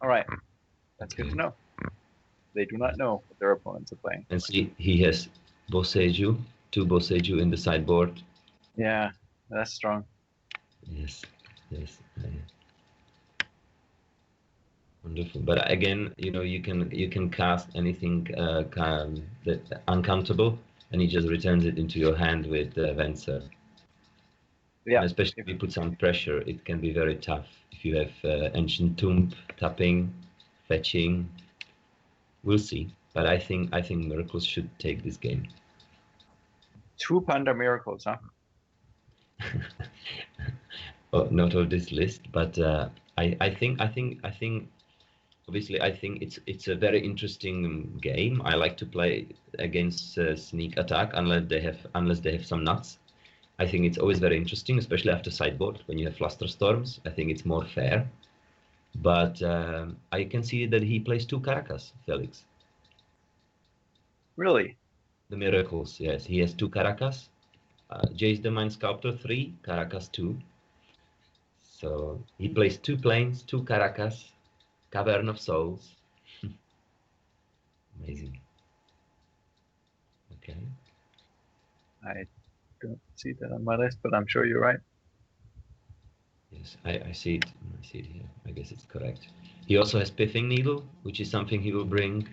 All right, that's good Okay. to know. They do not know what their opponents are playing. And see, he has Boseju, two Boseju in the sideboard. Yeah, that's strong. Yes, yes, wonderful. But again, you can cast anything that uncountable, and he just returns it into your hand with Venser. Yeah, And especially if if you put some pressure, it can be very tough. If you have Ancient Tomb, tapping, fetching, we'll see. But I think Miracles should take this game. two Panda miracles, huh? Oh, not on this list, but I think obviously I think it's a very interesting game. I like to play against sneak attack unless they have some nuts. I think it's always very interesting, especially after sideboard when you have fluster storms. I think it's more fair. But I can see that he plays two Caracas, Felix. Really? The Miracles, yes. He has two Caracas. Jace the Mind Sculptor, three, Caracas, two. So he plays two planes, two Caracas, Cavern of Souls. Amazing. Okay. I don't see that on my list, but I'm sure you're right. Yes, I see it. I see it here. I guess it's correct. He also has Pithing Needle, which is something he will bring.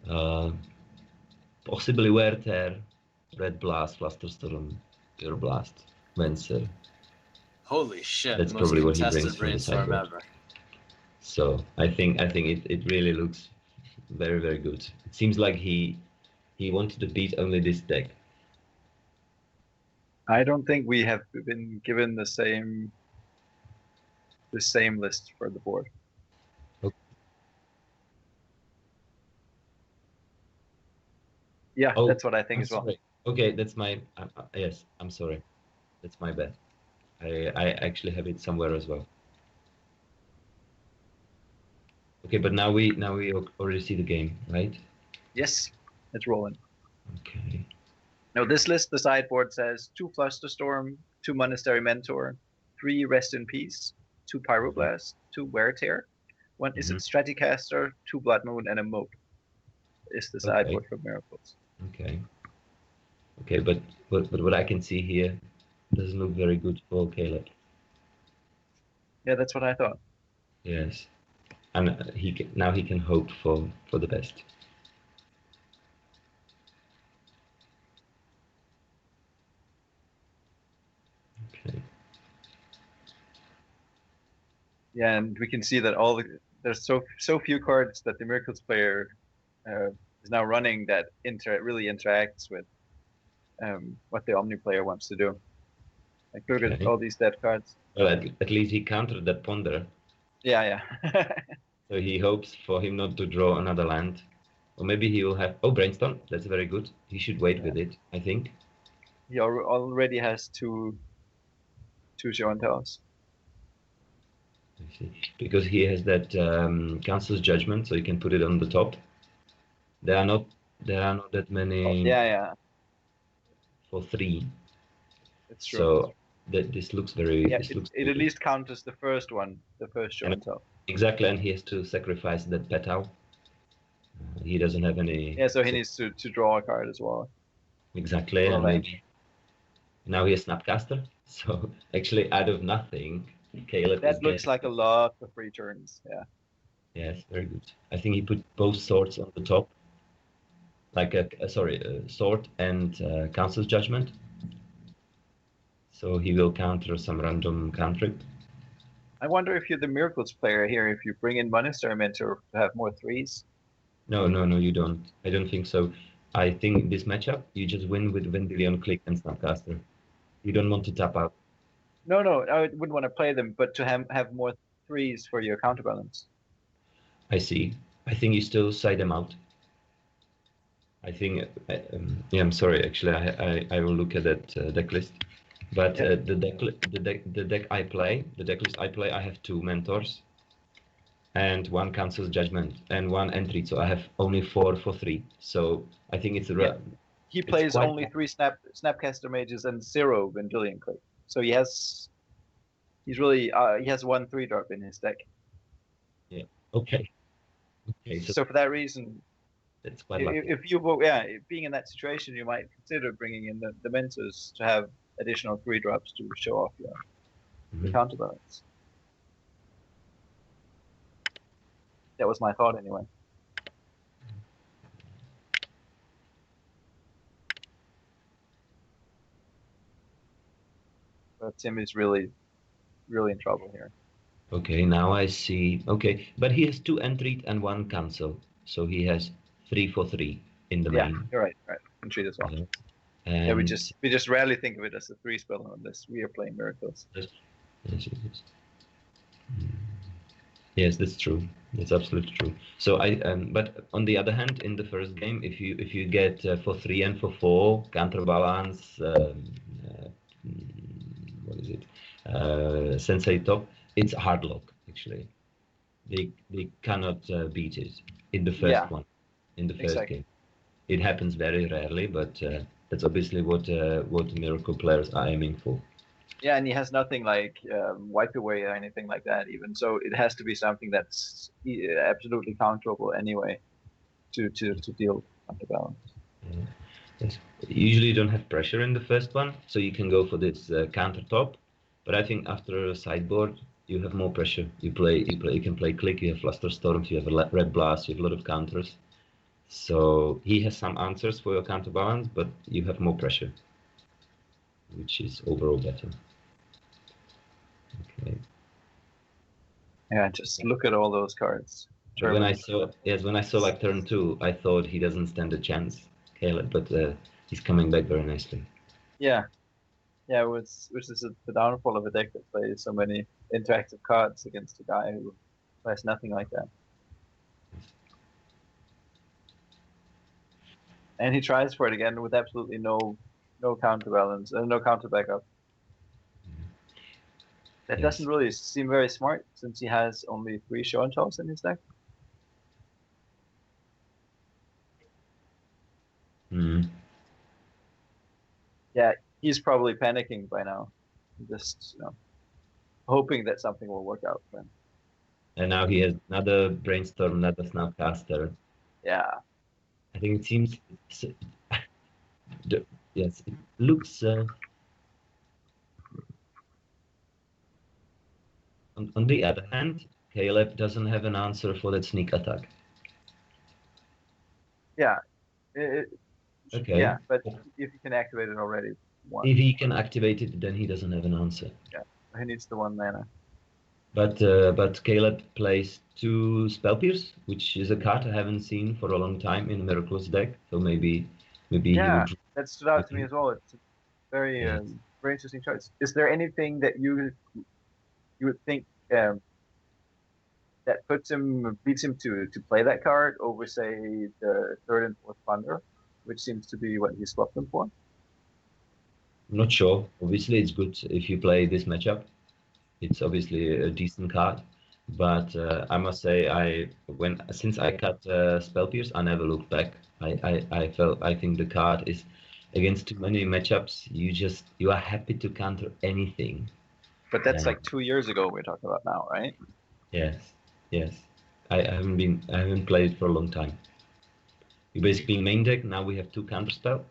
Uh, Possibly Wear Tear, Red Blast, Flusterstorm, Pure Blast, Venser. Holy shit! That's Most probably what he brings contested from the brainstorm sideboard. ever. So I think it really looks very, very good. It seems like he wanted to beat only this deck. I don't think we have been given the same list for the board. Okay. Yeah, Oh, that's what I think I'm as well. sorry. Okay, that's my yes. I'm sorry. That's my bad. I actually have it somewhere as well. Okay, but now we already see the game, right? Yes, it's rolling. Okay. Now this list, the sideboard says two Flusterstorm, two Monastery Mentor, three Rest in Peace, two Pyroblast, two Wear Tear, one is it Hmm. Stratocaster, two Blood Moon, and a Moat is the Okay. sideboard for Miracles. Okay. Okay, but what I can see here doesn't look very good for Caleb. Yeah, that's what I thought. Yes, and now he can hope for the best. Okay. Yeah, and we can see that there's so few cards that the Miracles player is now running that really interacts with what the Omni player wants to do. Like look at Okay. all these dead cards. Well, at least he countered that ponder, Yeah, yeah. so he hopes for him not to draw another land, or maybe he will have. Oh, brainstorm. That's very good. He should wait Yeah. with it, I think. He already has two show and tells. I see. Because he has that Council's Judgment, so you can put it on the top. There are not there are not that Oh, many yeah, yeah. for three, It's true. It's so true. that Yeah, this looks it very at good. least counters the first one, the first show And and tell. exactly, and he has to sacrifice that petal. He doesn't have any. Yeah, so he So needs to draw a card as well. exactly, Draw and land. maybe now he has Snapcaster. So actually, out of nothing, Caleb is That looks getting. like a lot of free turns. Yeah. Yes, very good. I think he put both swords on the top, like a sword and Council's Judgment. So he will counter some random cantrip. I wonder if you're the Miracles player here, if you bring in Monastery Mentor to have more threes. No, no, no, you don't. I don't think so. I think this matchup, you just win with Vendilion Click and Snapcaster. You don't want to tap out. No, no, I wouldn't want to play them, but to have more threes for your counterbalance. I see. I think you still side them out. I think, yeah, I'm sorry. Actually, I will look at that deck list. But Yeah, the deck list I play, I have two mentors and one Council's Judgment and one entry. So I have only four for three. So I think yeah. He it's plays quite. only three Snapcaster mages and zero Vendilion Click. So he has one 3-drop in his deck. Yeah. Okay. Okay. So So for that reason, that's quite lucky. if you being in that situation, you might consider bringing in the mentors to have additional 3 drops to show off your Mhm. counterbalance. That was my thought anyway. But Tim is really in trouble here. Okay, now I see. Okay, but he has 2 entries and 1 cancel, so he has 3 for 3 in the Yeah, main. you're right. Right, and treat as well. Yeah. Yeah, And we just rarely think of it as a 3 spell unless we are playing miracles. yes, yes, yes, yes. Yes, that's true. That's absolutely true. So but on the other hand, in the first game, if you get for 3 and for 4 counterbalance, what is it? Sensei top. It's hard lock actually. They cannot beat it in the first Yeah, one, in the first exactly. game. It happens very rarely, but that's obviously what miracle players are aiming for. Yeah, and he has nothing like wipe away or anything like that even. So it has to be something that's absolutely counterable anyway to deal counterbalance. Yeah. Yes. Usually you don't have pressure in the first one, so you can go for this counter top. But I think after a sideboard, you have more pressure. You can play click. You have Flusterstorms. You have a red blast. You have a lot of counters. So he has some answers for your counterbalance, but you have more pressure, which is overall better. Okay. Yeah, just look at all those cards. But when I German. saw when I saw like turn 2, I thought he doesn't stand a chance, Caleb. But he's coming back very nicely. Yeah, yeah, which is the downfall of a deck that plays so many interactive cards against a guy who plays nothing like that. And he tries for it again with absolutely no counterbalance and no counter backup. That Yes. doesn't really seem very smart since he has only 3 show and tells in his deck. Mm. Yeah, he's probably panicking by now, just hoping that something will work out for him. And now he has another brainstorm, another snapcaster. Yeah, I think it seems, yes, it looks. On the other hand, Caleb doesn't have an answer for that sneak attack. yeah, Okay. yeah. But if you can activate it already, one. If he can activate it, then he doesn't have an answer. Yeah, he needs the 1 mana. But Caleb plays 2 Spell Pierce, which is a card I haven't seen for a long time in a Miracles deck. So maybe he Yeah, would. that stood out to me as well. It's a very Yes. very interesting choice. Is there anything that you would think that beats him to play that card over, say, the 3rd and 4th Thunder, which seems to be what he swapped them for? I'm not sure. Obviously, it's good if you play this matchup. It's obviously a decent card, but I must say, since I cut Spell Pierce, I never looked back. I think the card is against too many matchups. You are happy to counter anything. But that's And like 2 years ago we're talking about now, right? yes, yes. I haven't played for a long time. You basically main deck. Now we have 2 counterspell,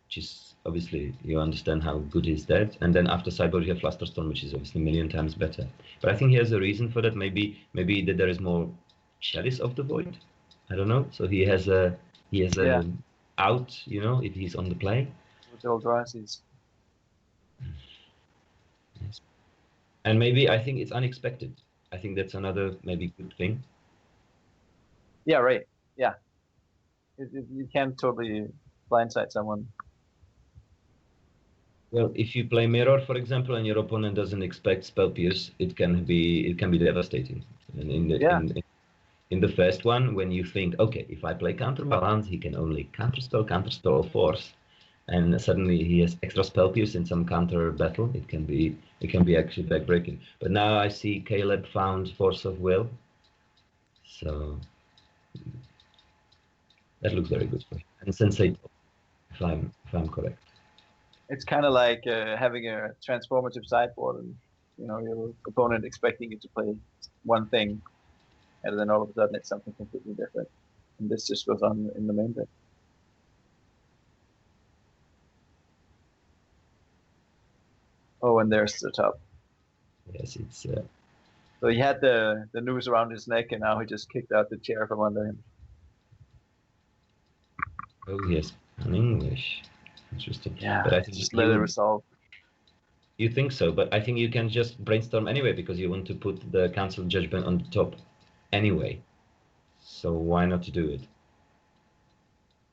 which is obviously you understand how good is that. And then after sideboard you have Flusterstorm, which is obviously a million times better. But I think he has a reason for that. Maybe that there is more Chalice of the Void. I don't know. So he has a Yeah, out. If he's on the play. with the Eldrazi's. Yes. And maybe I think it's unexpected. I think that's another maybe good thing. Yeah, right. Yeah, you can't totally blindside someone. Well, if you play Mirror, for example, and your opponent doesn't expect Spell Pierce, it can be devastating. And Yeah, in the first one, when you think, okay, if I play Counterbalance, he can only counterspell, or force, and suddenly he has extra Spell Pierce in some counter battle, it can be actually backbreaking. But now I see Caleb found Force of Will, so that looks very good for him. And Sensei, if I'm correct. it's kind of like having a transformative sideboard and your opponent expecting you to play one thing. and then all of a sudden it's something completely different. And this just goes on in the main deck. Oh, and there's the top. Yes, it's So he had the noose around his neck, and now he just kicked out the chair from under him. oh yes, in English. Interesting. Yeah, but I think just let it resolve. You think so, but I think you can just brainstorm anyway because you want to put the council judgment on the top anyway. So why not to do it?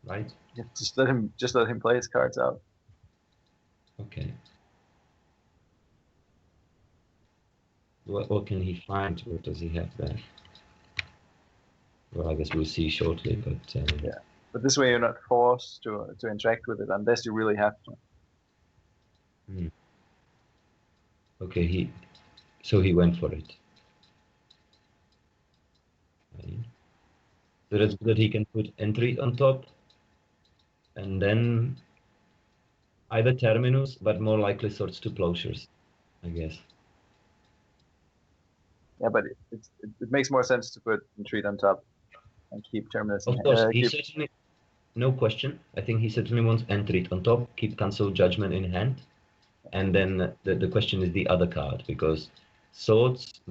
Right? Yeah, just let him play his cards out. Okay. What can he find? What does he have there? Well, I guess we'll see shortly, but Yeah. But this way you're not forced to interact with it unless you really have to. Okay, so he went for it. Okay. So that's good that he can put entry on top, and then either terminus, but more likely sorts to plowshares, I guess. Yeah, but it makes more sense to put retreat on top and keep terminus. Of course, he certainly, no question. I think he certainly wants entry on top, keep cancel judgment in hand, and then the question is the other card because swords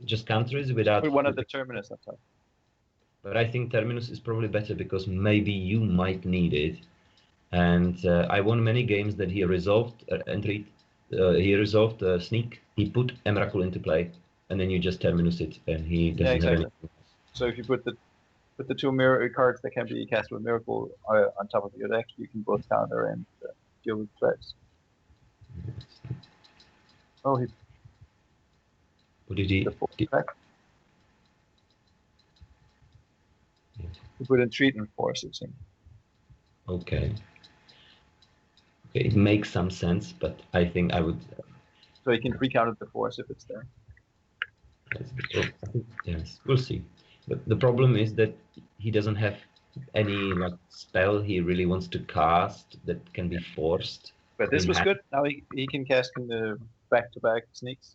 just counters without. Put one of the terminus on top. But I think terminus is probably better because maybe you might need it. And I won many games that he resolved entry. He resolved sneak. He put Emrakul into play, and then you just terminus it, and he doesn't have anything. So if you put the two mirror cards that can be cast with miracle on top of your deck, you can both counter and deal with threats. Oh, What did he? He put entreat and force it. Okay. Okay, it makes some sense, but I think I would. So he can pre-counter the force if it's there. Yes, we'll see. But the problem is that he doesn't have any like spell he really wants to cast that can be forced. But this was good. Now he can cast in the back-to-back sneaks.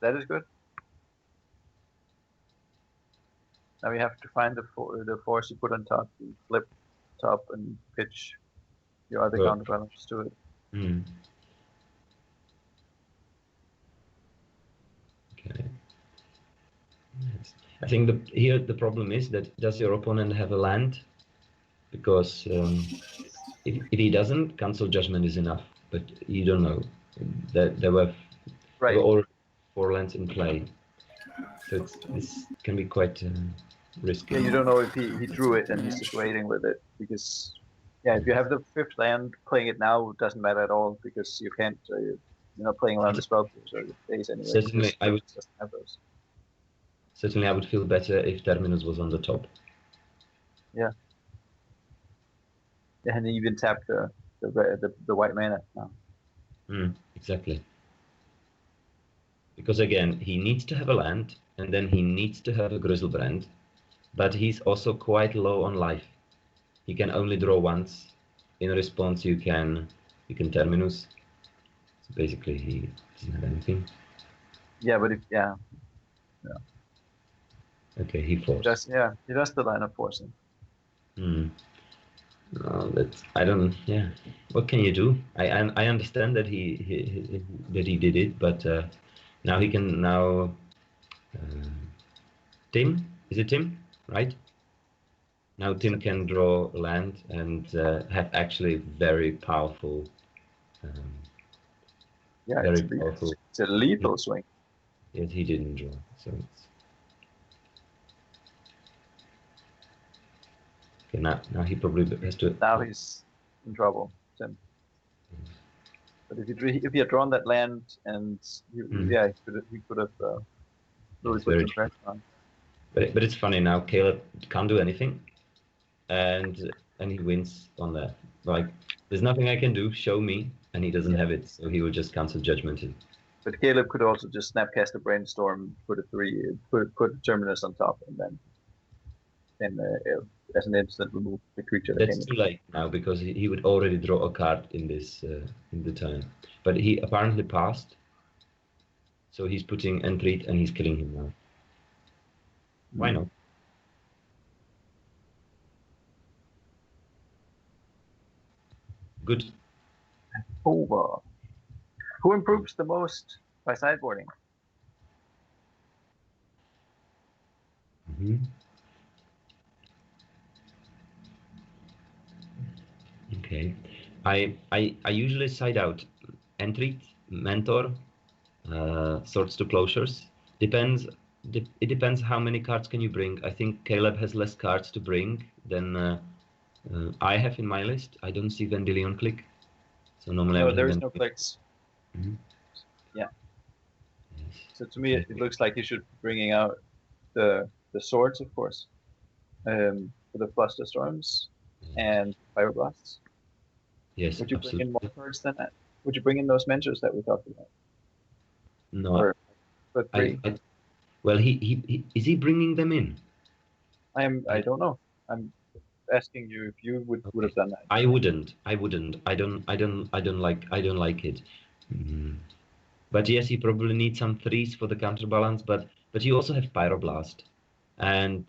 That is good. Now you have to find the force you put on top. You flip top and pitch your other counterbalance to it. Okay. Yes. I think here the problem is that does your opponent have a land? Because if he doesn't, cancel judgment is enough. But you don't know. There were already 4 lands in play, so this can be quite risky. Yeah, you don't know if he drew it and he's just waiting with it because if you have the 5th land, playing it now doesn't matter at all because you can't. You're not playing around the spell or the days anyway. Certainly, I would. Have those. Certainly, I would feel better if terminus was on the top. Yeah. Yeah, and even tap the white mana now. Exactly. Because again, he needs to have a land, and then he needs to have a Grizzlebrand, but he's also quite low on life. He can only draw once. In response, you can terminus. So basically, he doesn't have anything. Yeah, but Okay, he forced. He does the line of forcing. No, I don't. Yeah, what can you do? I understand that he did it, but now he can now. Tim, is it Tim? Right. Now Tim can draw land and have actually very powerful. Very powerful. It's a lethal swing. Yes, he didn't draw, so it's. Okay, now he probably has to. Now he's in trouble, Tim. But if he had drawn that land and he could have really put some pressure on. But it's funny now. Caleb can't do anything, and he wins on that. Like there's nothing I can do. Show me, and he doesn't have it, so he will just cancel judgment. But Caleb could also just snapcast a brainstorm, put a terminus on top, and then as an instant remove the creature. That's too late now because he would already draw a card in this in the turn. But he apparently passed. So he's putting Entreat and he's killing him now. Why not? Good. Over. Who improves the most by sideboarding? Mhm. Okay. I usually side out Entreat, Mentor, Swords to Closures. Depends. It depends how many cards can you bring. I think Caleb has less cards to bring than I have in my list. I don't see Vendilion click. So normally I No, would have there is no Vendilion. clicks. Mhm. Yeah. Yes. So to me, it looks like you should be bringing out the swords, of course, for the Fluster Storms and Fibreblasts. Yes, Would you bring in more absolutely. cards than that? Would you bring in those mentors that we talked about? No, Or for I, 3? I well, he is he bringing them in? I don't know. I'm asking you if you would Okay. have done that. I wouldn't. I wouldn't. I don't like it. Mm. But yes, you probably need some threes for the counterbalance. But you also have Pyroblast, and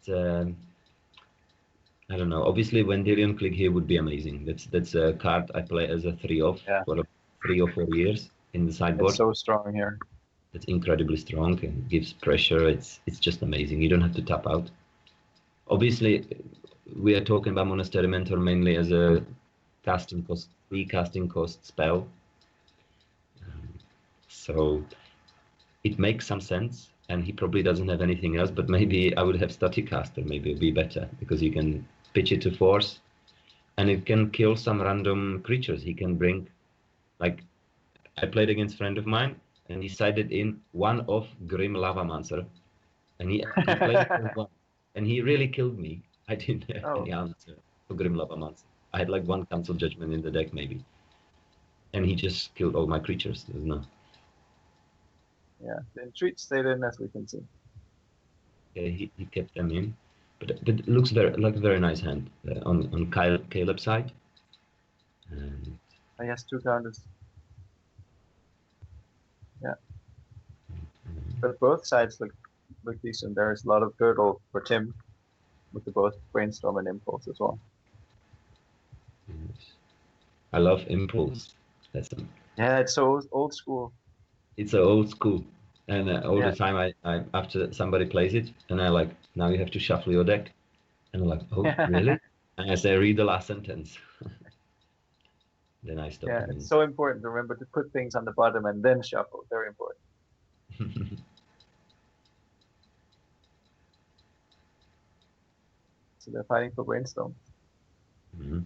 I don't know. Obviously, Vendilion Click here would be amazing. That's a card I play as a 3-off Yeah, for 3 or 4 years in the it's sideboard. so strong here. It's incredibly strong and gives pressure. It's just amazing. You don't have to tap out. Obviously, we are talking about Monastery Mentor mainly as a free casting cost spell. So it makes some sense, and he probably doesn't have anything else, but maybe I would have Staticaster, maybe it'd be better, because you can pitch it to force, and it can kill some random creatures. He can bring, like, I played against a friend of mine, and he sided in one of Grim Lavamancer, and he played it for one, and he really killed me. I didn't have Oh, any answer for Grim Lavamancer. I had like one Council Judgment in the deck, maybe, and he just killed all my creatures. There's no. yeah. The Entreat stayed in, as we can see. Yeah, he kept them in, but it looks like a very nice hand on Caleb's side. And He has 2 counters. Yeah, but both sides look decent. There's a lot of hurdle for Tim with the both Brainstorm and Impulse as well. I love Impulse. That's Yeah, it's so old school. it's a old school, and all the Yeah. time I after somebody plays it, and I like now you have to shuffle your deck, and I'm like, oh really? And as I read the last sentence, then I stop Yeah, doing it's so important to remember to put things on the bottom and then shuffle. Very important. it. So they're fighting for Brainstorm. Mhm.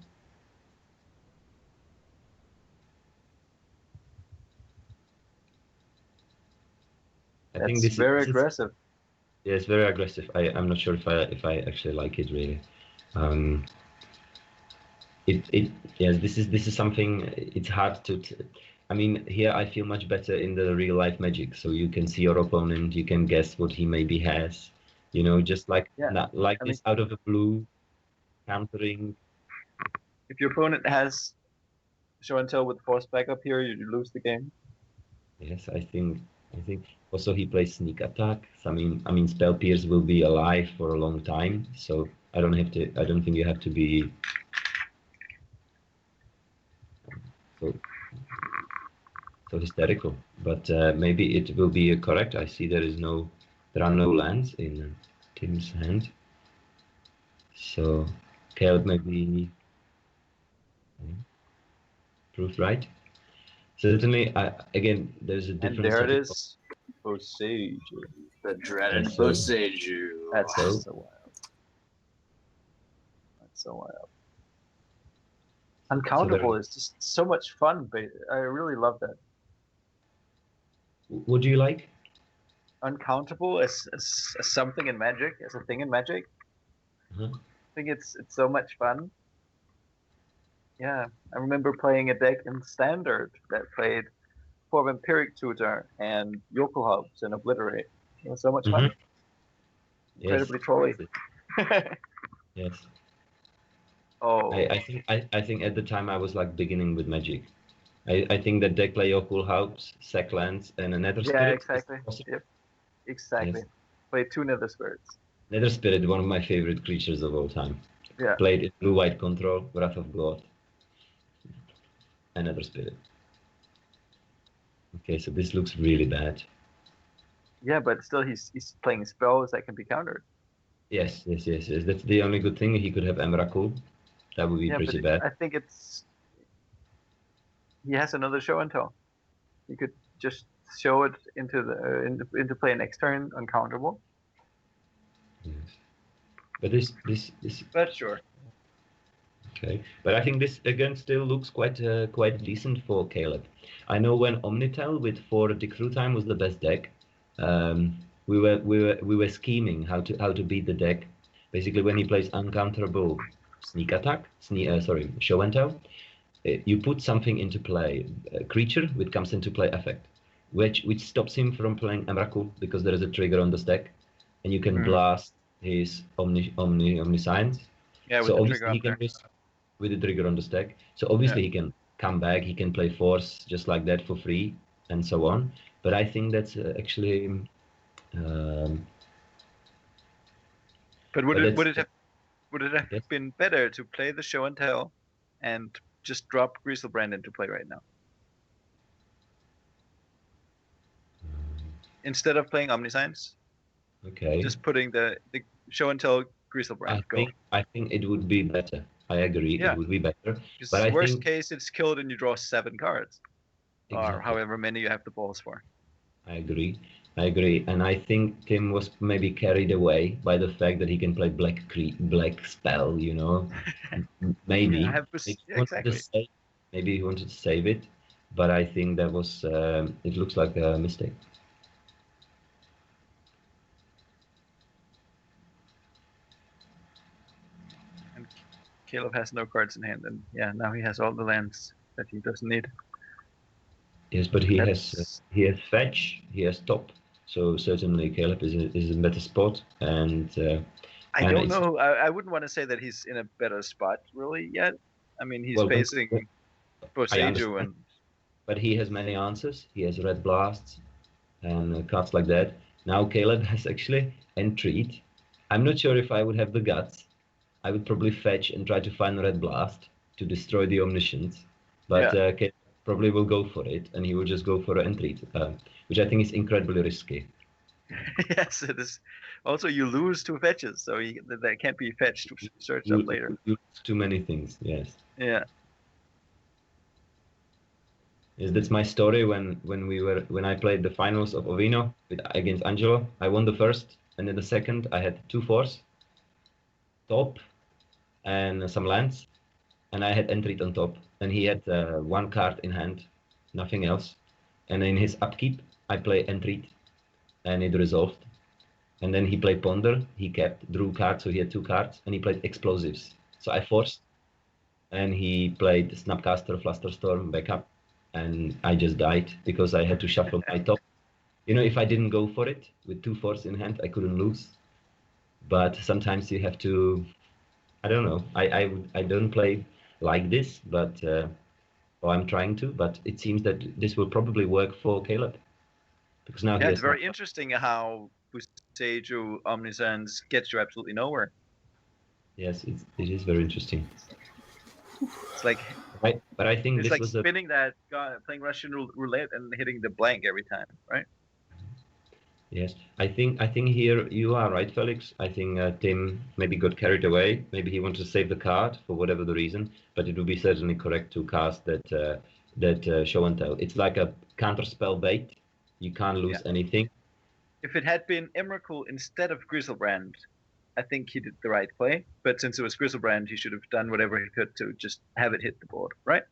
I think That's very this is aggressive. yeah, it's very aggressive. I'm not sure if I actually like it really. Um, it yes, this is something. It's hard to. I mean, here I feel much better in the real life Magic, so you can see your opponent, you can guess what he maybe has. You know, just like Yeah. not like I mean, this out of the blue, countering. if your opponent has show and tell with force back up here, you lose the game. Yes, I think also he plays sneak attack. So, I mean, spell pierce will be alive for a long time, so I don't have to. I don't think you have to be so so hysterical. But maybe it will be correct. I see there are no lands in Tim's hand. So Caleb maybe proved right. Certainly, again, there's a And difference there of it is. Osage. The dreaded so Boseiju. That's so so wild. That's so wild. Uncountable very. is just so much fun, but I really love that. What do you like? Uncountable as something in Magic, as a thing in Magic. Uh-huh. I think it's so much fun. Yeah, I remember playing a deck in Standard that played 4 Vampiric Tutor and Yokel Hubs and Obliterate. It was so much Mm-hmm. fun. Yes. Incredibly trolly. Yes. I, Oh, I think I think at the time I was like beginning with Magic, I think that deck play Okul Haupt, Sack Lands, and a Nether Yeah, Spirit. exactly. Yep, exactly. Yes. Play 2 Nether Spirits. Nether Spirit, one of my favorite creatures of all time. Yeah. Played in blue-white control, Wrath of God, and Nether Spirit. Okay, so this looks really bad. Yeah, but still he's playing spells that can be countered. Yes. That's the only good thing. He could have Emrakul. That would be Yeah, pretty but bad. I think he has another show and tell. You could just show it into play next turn uncountable. Yes. But this But sure. okay. But I think this again still looks quite decent for Caleb. I know when Omnitel with 4 tick through time was the best deck. We were scheming how to beat the deck. Basically, when he plays uncounterable sneak attack, show and tell, you put something into play, a creature which comes into play effect, which stops him from playing Emrakul because there is a trigger on the stack, and you can blast his Omniscience. Yeah, with So the obviously trigger he up can there. risk with the trigger on the stack. So obviously he can come back, he can play Force just like that for free, and so on. But I think that's actually. But would it have Yes. been better to play the show and tell and just drop Griselbrand into play right now? Instead of playing Omniscience, Okay. just putting the show and tell Griselbrand go. I think it would be better. I agree. Yeah. It would be better. Because But I worst think case, it's killed and you draw 7 cards, or exactly. however many you have the balls for. I agree. And I think Tim was maybe carried away by the fact that he can play black spell. You know, maybe. Yeah, Maybe he yeah, wanted to exactly. maybe he wanted to save it, but I think that was. It looks like a mistake. And Caleb has no cards in hand, and yeah, now he has all the lands that he doesn't need. Yes, but he has fetch, he has top, so certainly Caleb is in a better spot, and I and don't it's- know. I wouldn't want to say that he's in a better spot really yet. I mean, he's well, facing both I Seiju understand. and But he has many answers. He has red blasts and cards like that. Now Caleb has actually entreat. I'm not sure if I would have the guts. I would probably fetch and try to find red blast to destroy the omniscience, but Yeah. Caleb probably will go for it, and he will just go for an entreat, which I think is incredibly risky. yes, it is. Also, you lose 2 fetches, so that can't be fetched to search up later. You lose too many things. Yes. Yeah. Yes, that's my story when I played the finals of Ovino against Angelo. I won the first, and then the second I had 2 force, top, and some lands, and I had entreat on top, and he had 1 card in hand, nothing else. And in his upkeep, I play entreat, and it resolved. And then he played ponder, he kept, drew cards, so he had 2 cards, and he played explosives. So I forced, and he played Snapcaster, Flusterstorm, backup, and I just died because I had to shuffle my top. You know, if I didn't go for it with 2 force in hand, I couldn't lose. But sometimes you have to. I don't know. I don't play like this, but or I'm trying to. But it seems that this will probably work for Caleb because now he Yeah, has it's very interesting how Seiju Omniscience gets you absolutely nowhere. Yes, it is very interesting. It's like But I think it's this like was spinning that playing Russian roulette and hitting the blank every time, right? Yes, I think here you are right, Felix. I think Tim maybe got carried away. Maybe he wanted to save the card for whatever the reason, but it would be certainly correct to cast that show and tell. It's like a counter spell bait. You can't lose anything. If it had been Emrakul instead of Griselbrand, I think he did the right play. But since it was Griselbrand, he should have done whatever he could to just have it hit the board, right?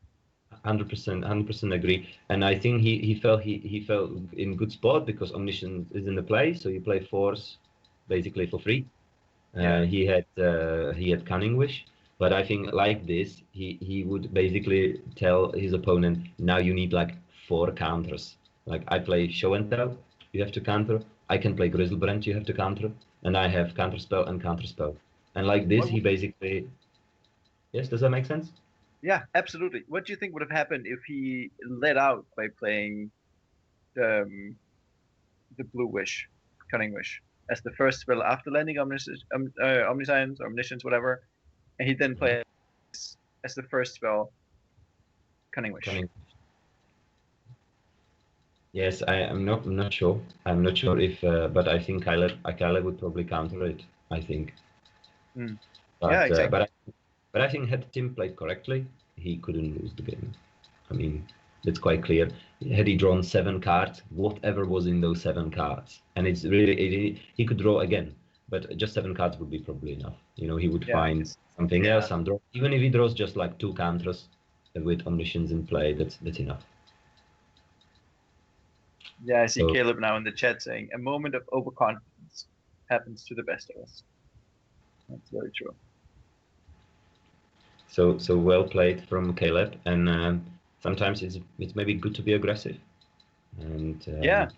100% agree. And I think he felt in good spot because Omniscience is in the play, so you play Force basically for free. He had Cunning Wish, but I think like this, he would basically tell his opponent, now you need like 4 counters. Like I play Show and Tell, you have to counter. I can play Griselbrand, you have to counter, and I have Counterspell and Counterspell. And like this, he basically. Yes, does that make sense? Yeah, absolutely. What do you think would have happened if he let out by playing the Blue Wish, Cunning Wish, as the first spell after landing Omniscience, Omniscience, whatever, and he then plays as the first spell Cunning Wish? Cunning. Yes, I'm not sure. I'm not sure if, but I think Kyler would probably counter it. I think. Mm. But, Yeah, exactly. But I think had Tim played correctly, he couldn't lose the game. I mean, it's quite clear. Had he drawn 7 cards, whatever was in those 7 cards, and it's really he could draw again, but just 7 cards would be probably enough. You know, he would Yeah, find something yeah. else, some draw. Even if he draws just like 2 counters with Omniscience in play, that's enough. Yeah, I see So- Caleb now in the chat saying a moment of overconfidence happens to the best of us. That's very true. So well played from Caleb, and sometimes it's maybe good to be aggressive, and Yeah.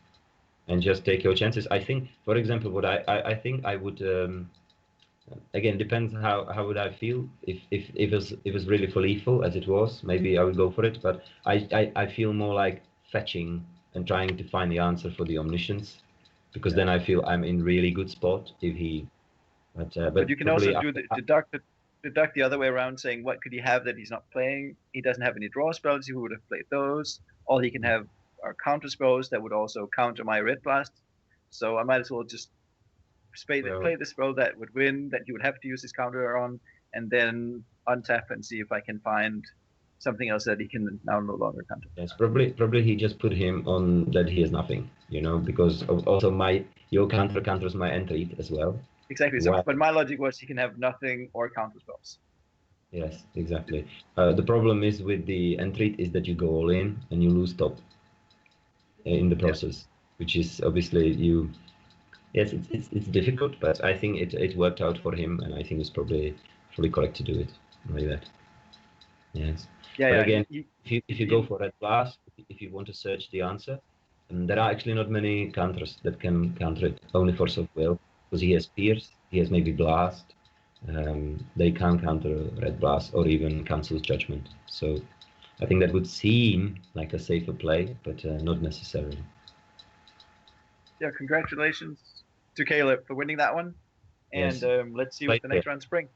and just take your chances. I think, for example, what I think I would again depends how would I feel if it was really for lethal as it was, maybe I would go for it, but I feel more like fetching and trying to find the answer for the Omniscience, because then I feel I'm in really good spot if he. But you can probably also do deduct the other way around, saying what could he have that he's not playing? He doesn't have any draw spells. He would have played those. All he can have are counter spells that would also counter my red blast. So I might as well just play the spell that would win, that he would have to use his counter on, and then untap and see if I can find something else that he can now no longer counter. Yes, probably he just put him on that he has nothing, you know, because also your counter counters my entry as well. Exactly. So, but my logic was he can have nothing or counter spells. Yes, exactly. The problem is with the entry is that you go all in and you lose top in the process, which is obviously you. Yes, it's difficult, but I think it worked out for him, and I think it's probably fully correct to do it like that. Yes. Yeah, but yeah. again, if you go for red blast, if you want to search the answer, there are actually not many counters that can counter it. Only Force of Will, because he has Pierce, he has maybe Blast. They can't counter red blast or even Council's Judgment. So I think that would seem like a safer play, but not necessarily. Yeah, congratulations to Caleb for winning that one. And Yes. let's see what the next rounds bring.